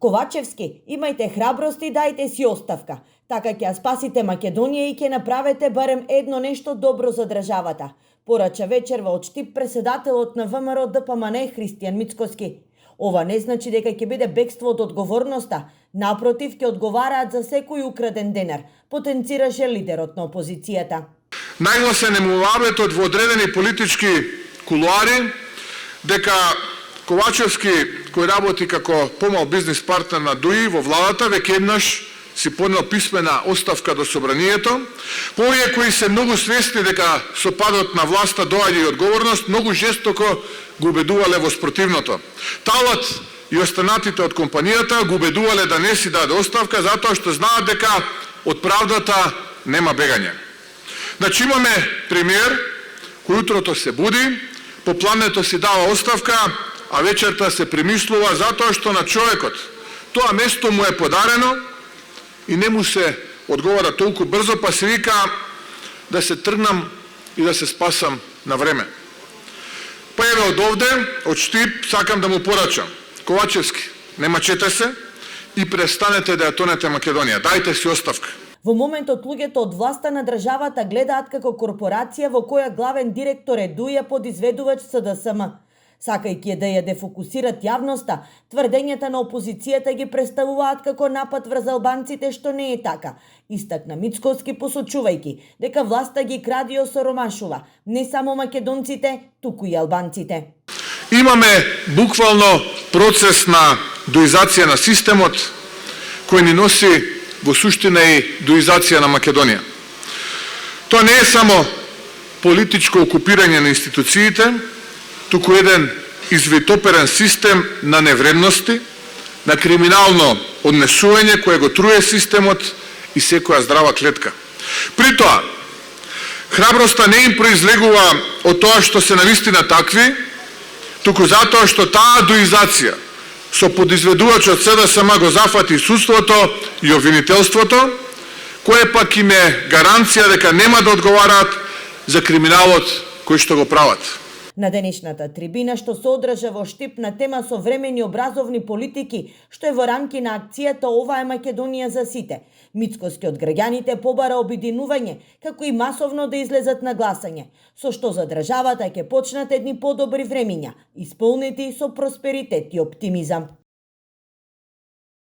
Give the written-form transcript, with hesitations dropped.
Ковачевски, имајте храброст и дајте си оставка. Така ќе ја спасите Македонија и ќе направите барем едно нешто добро за државата, порача вечерва од Штип преседателот на ВМРО ДПМН Христијан Мицкоски. Ова не значи дека ќе биде бегство од одговорноста, напротив ќе одговараат за секој украден денар, потенцираше лидерот на опозицијата. Најгласен е муаветот во одредени политички кулуари дека Ковачевски, кој работи како помал бизнис партнер на ДУИ во владата, веќе еднаш си поднел писмена оставка до собранието. Повеќе кои се многу свесни дека со падот на власта доаѓа и одговорност, многу жестоко го убедувале во спротивното. Талат и останатите од компанијата го убедувале да не си даде оставка затоа што знаат дека од правдата нема бегање. Значи имаме премиер кој утрото се буди, попладнето си дава оставка, а вечерта се премислува затоа што на човекот тоа место му е подарено и не му се одговара толку брзо, па се вика да се тргнам и да се спасам на време. Па еве од овде, од Штип, сакам да му порачам. Ковачевски, не мачете се и престанете да ја тонете Македонија. Дајте си оставка. Во моментот луѓето од власта на државата гледаат како корпорација во која главен директор е ДУИ подизведувач СДСМ. Сакајќи да ја дефокусират јавноста, тврдењата на опозицијата ги представуваат како напад врз албанците, што не е така. Истакна Мицкоски посочувајќи дека власта ги кради и осоромашува не само македонците, туку и албанците. Имаме буквално процес на дуизација на системот кој ни носи во суштина и дуизација на Македонија. Тоа не е само политичко окупирање на институциите, туку еден извитоперен систем на невредности, на криминално однесување кое го труе системот и секоја здрава клетка. При тоа, храброста не им произлегува од тоа што се навистина такви, туку затоа што таа дуизација со подизведувачот СДСМ го зафати судството и обвинителството, кое пак им е гаранција дека нема да одговараат за криминалот кој што го прават. На денешната трибина што се одржа во Штип на тема современи образовни политики, што е во рамки на акцијата Ова е Македонија за сите, Мицкоски од граѓаните побара обединување, како и масовно да излезат на гласање, со што за државата ќе почнат едни подобри времиња, исполнети со просперитет и оптимизам.